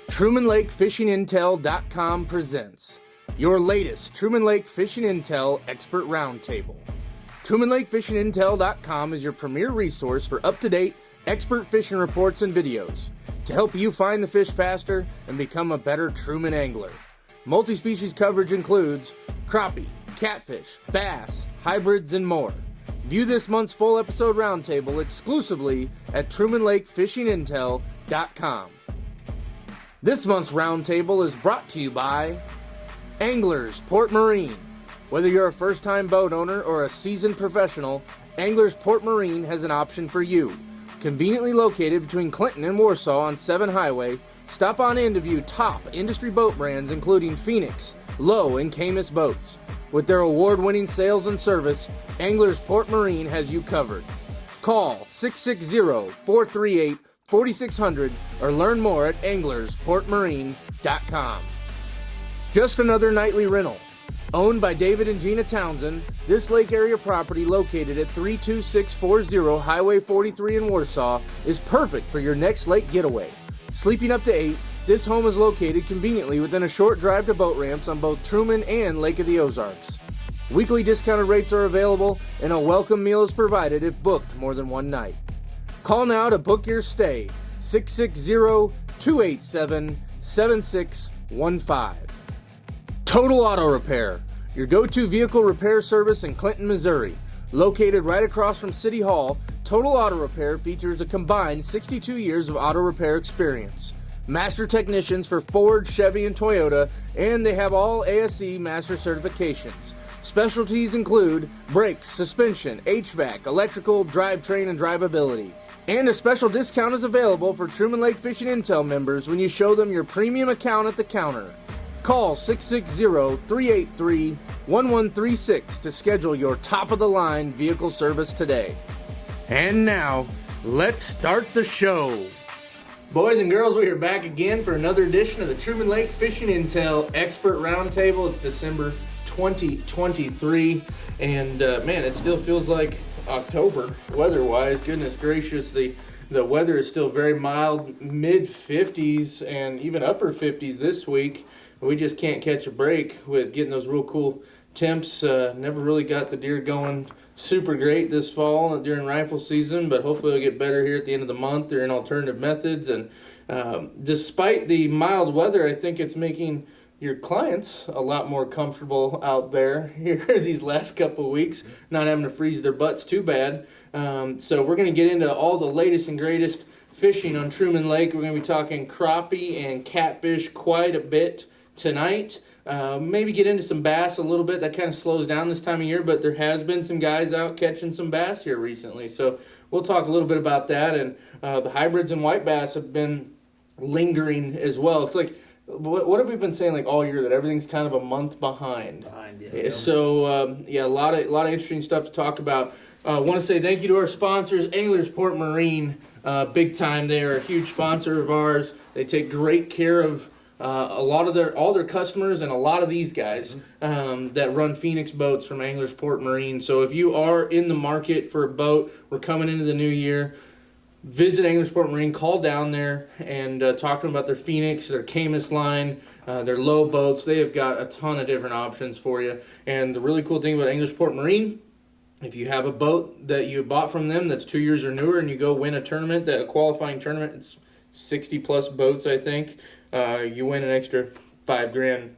TrumanLakeFishingIntel.com presents your latest Truman Lake Fishing Intel Expert Roundtable. TrumanLakeFishingIntel.com is your premier resource for up-to-date expert fishing reports and videos to help you find the fish faster and become a better Truman angler. Multi-species coverage includes crappie, catfish, bass, hybrids, and more. View this month's full episode roundtable exclusively at TrumanLakeFishingIntel.com. This month's roundtable is brought to you by Anglers Port Marine. Whether you're a first-time boat owner or a seasoned professional, Anglers Port Marine has an option for you. Conveniently located between Clinton and Warsaw on 7 Highway, stop on in to view top industry boat brands including Phoenix, Lowe, and Camus boats. With their award-winning sales and service, Anglers Port Marine has you covered. Call 660-438-4600 or learn more at anglersportmarine.com. Just another nightly rental. Owned by David and Gina Townsend, this lake area property located at 32640 Highway 43 in Warsaw is perfect for your next lake getaway. Sleeping up to 8, this home is located conveniently within a short drive to boat ramps on both Truman and Lake of the Ozarks. Weekly discounted rates are available and a welcome meal is provided if booked more than one night. Call now to book your stay, 660-287-7615. Total Auto Repair, your go-to vehicle repair service in Clinton, Missouri. Located right across from City Hall, Total Auto Repair features a combined 62 years of auto repair experience. Master technicians for Ford, Chevy, and Toyota, and they have all ASE master certifications. Specialties include brakes, suspension, HVAC, electrical, drivetrain, and drivability. And a special discount is available for Truman Lake Fishing Intel members when you show them your premium account at the counter. Call 660-383-1136 to schedule your top-of-the-line vehicle service today. And now, let's start the show. Boys and girls, we are back again for another edition of the Truman Lake Fishing Intel Expert Roundtable. It's December 2023, and man, it still feels like October weather-wise. Goodness gracious, the weather is still very mild, mid-50s and even upper 50s this week. We just can't catch a break with getting those real cool temps. Never really got the deer going super great this fall during rifle season, but hopefully it'll get better here at the end of the month. They're in alternative methods, and despite the mild weather, I think it's making your clients a lot more comfortable out there here these last couple of weeks, not having to freeze their butts too bad. So we're going to get into all the latest and greatest fishing on Truman Lake. We're going to be talking crappie and catfish quite a bit tonight. Maybe get into some bass a little bit. That kind of slows down this time of year, but there has been some guys out catching some bass here recently. So we'll talk a little bit about that. And the hybrids and white bass have been lingering as well. It's like, what have we been saying like all year, that everything's kind of a month behind? Yeah. So a lot of interesting stuff to talk about. I want to say thank you to our sponsors, Anglers Port Marine, big time. They are a huge sponsor of ours. They take great care of all their customers and a lot of these guys that run Phoenix boats from Anglers Port Marine. So if you are in the market for a boat, we're coming into the new year, visit Anglers Port Marine, call down there and talk to them about their Phoenix, their Camus line, their low boats. They have got a ton of different options for you. And the really cool thing about Anglers Port Marine, if you have a boat that you bought from them that's 2 years or newer and you go win a tournament, a qualifying tournament, it's 60 plus boats, I think. You win an extra $5,000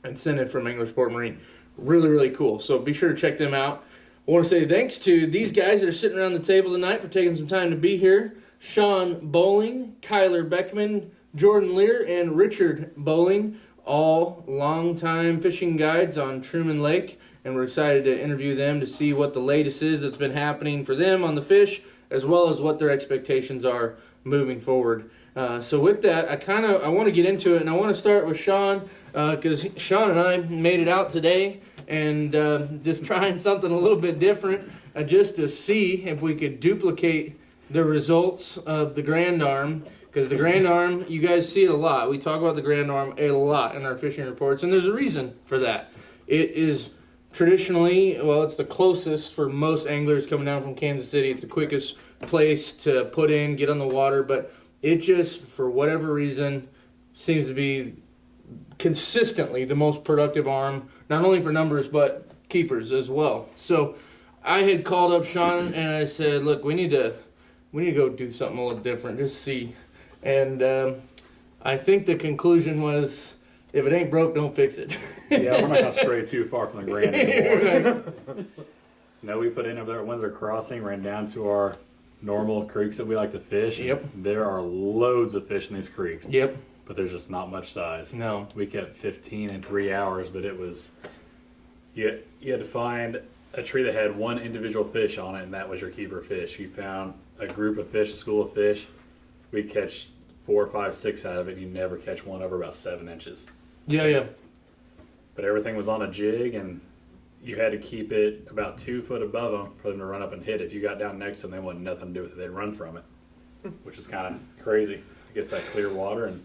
incentive from Anglers Port Marine. Really, really cool. So be sure to check them out. I want to say thanks to these guys that are sitting around the table tonight for taking some time to be here. Sean Bowling, Kyler Beckmann, Jordan Leer, and Richard Bowling, all longtime fishing guides on Truman Lake. And we're excited to interview them to see what the latest is that's been happening for them on the fish, as well as what their expectations are moving forward. So with that, I want to get into it, and I want to start with Sean, because Sean and I made it out today, and just trying something a little bit different, just to see if we could duplicate the results of the Grand Arm, because the Grand Arm, you guys see it a lot. We talk about the Grand Arm a lot in our fishing reports, and there's a reason for that. It is traditionally, it's the closest for most anglers coming down from Kansas City. It's the quickest place to put in, get on the water, but it just, for whatever reason, seems to be consistently the most productive arm, not only for numbers but keepers as well. So I had called up Sean and I said, look, we need to go do something a little different, just see. And I think the conclusion was, if it ain't broke, don't fix it. Yeah, we're not going to stray too far from the Grand anymore. No, we put in over there at Windsor Crossing, ran down to our normal creeks that we like to fish. Yep. There are loads of fish in these creeks. Yep. But there's just not much size. No. We kept 15 in 3 hours, but it was, you had to find a tree that had one individual fish on it, and that was your keeper fish. You found a group of fish, a school of fish. We'd catch 4, 5, 6 out of it, and you never catch one over about 7 inches. Yeah. But everything was on a jig, and you had to keep it about 2 foot above them for them to run up and hit it. If you got down next to them, they wanted nothing to do with it. They'd run from it, which is kind of crazy. It gets that clear water, and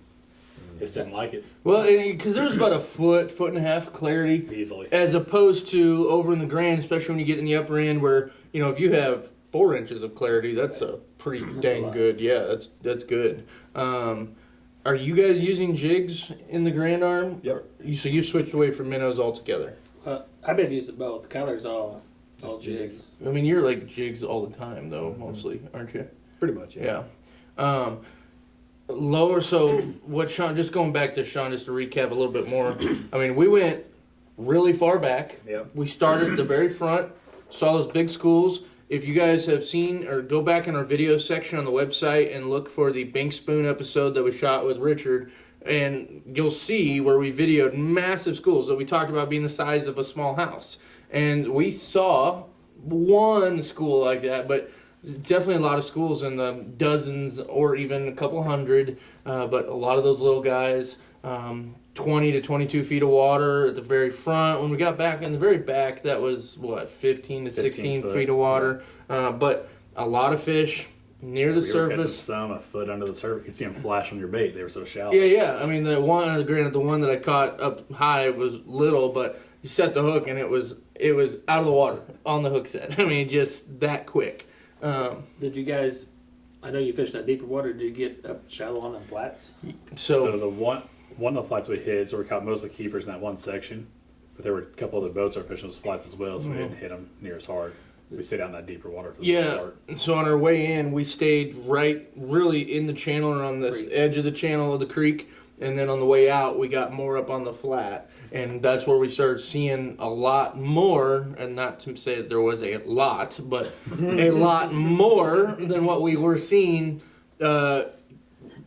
just didn't like it. Well, because there's about a foot and a half clarity. Easily. As opposed to over in the Grand, especially when you get in the upper end where, if you have 4 inches of clarity, that's a pretty dang good. Yeah, that's good. Are you guys using jigs in the Grand Arm? Yep. So you switched away from minnows altogether? I've been using both. Kyler's all jigs. I mean, you're like jigs all the time, though, mostly, aren't you? Pretty much, yeah. Yeah. Lower, so what Sean, just going back to Sean, just to recap a little bit more. I mean, we went really far back. Yep. We started at the very front, saw those big schools. If you guys have seen, or go back in our video section on the website and look for the Bink Spoon episode that we shot with Richard, and you'll see where we videoed massive schools that we talked about being the size of a small house. And we saw one school like that, but definitely a lot of schools in the dozens or even a couple hundred, but a lot of those little guys, 20 to 22 feet of water at the very front. When we got back in the very back, that was, 15 to 16 feet of water. But a lot of fish near the surface. Some a foot under the surface. You could see them flash on your bait. They were so shallow. Yeah. I mean, granted, the one that I caught up high was little, but you set the hook and it was out of the water on the hook set. I mean, just that quick. Did you guys, I know you fished that deeper water, did you get up shallow on them flats? So the one of the flats we hit, so we caught most of the keepers in that one section, but there were a couple other boats that were fishing those flats as well, so we didn't hit them near as hard. We stayed out in that deeper water for the most part. So on our way in, we stayed really in the channel or on the edge of the channel of the creek, and then on the way out, we got more up on the flat. And that's where we started seeing a lot more, and not to say that there was a lot, but a lot more than what we were seeing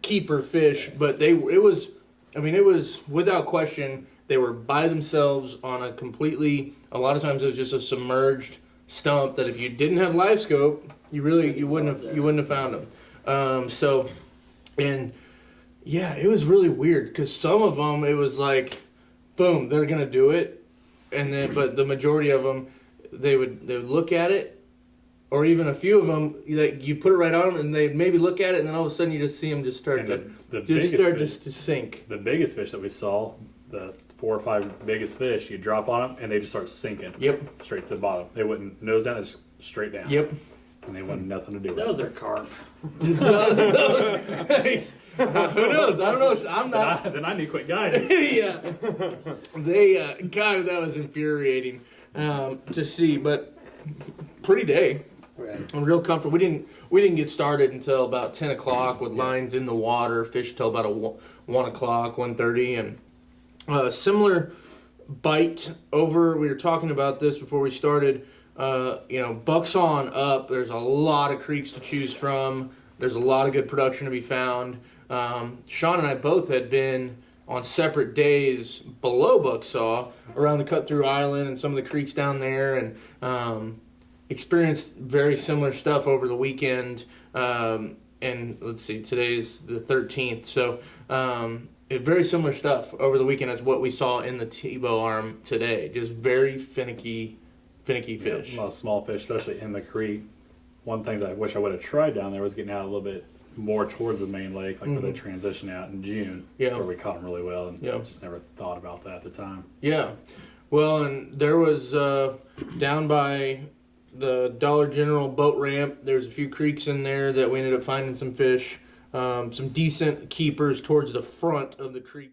keeper fish. But it was without question, they were by themselves on a lot of times it was just a submerged stump that if you didn't have live scope, you wouldn't have found them. It was really weird because some of them, it was like, boom, they're gonna do it, but the majority of them, they would look at it, or even a few of them, you put it right on, and they maybe look at it, and then all of a sudden you just see them just start to sink. The biggest fish that we saw, the 4 or 5 biggest fish, you drop on them, and they just start sinking. Yep. Straight to the bottom. They wouldn't nose down, just straight down. Yep. And they wanted nothing to do with it. Those are carp. Hey, who knows? I don't know. I'm not. Then I need to quit guiding. Yeah. God, that was infuriating to see, but pretty day. Right. I'm real comfortable. We didn't get started until about 10 o'clock with lines in the water. Fish till about 1 o'clock, 1:30, and similar bite over. We were talking about this before we started. Bucks on up. There's a lot of creeks to choose from. There's a lot of good production to be found. Sean and I both had been on separate days below Bucksaw around the Cut Through Island and some of the creeks down there, and experienced very similar stuff over the weekend. And let's see, today's the 13th, so very similar stuff over the weekend as what we saw in the Tebow Arm today. Just very finicky fish. Yeah, a lot of small fish, especially in the creek. One of the things I wish I would have tried down there was getting out a little bit more towards the main lake, like where they transition out in June, where we caught them really well, and just never thought about that at the time. Yeah. Well, and there was, down by the Dollar General boat ramp, there's a few creeks in there that we ended up finding some fish. some decent keepers towards the front of the creek.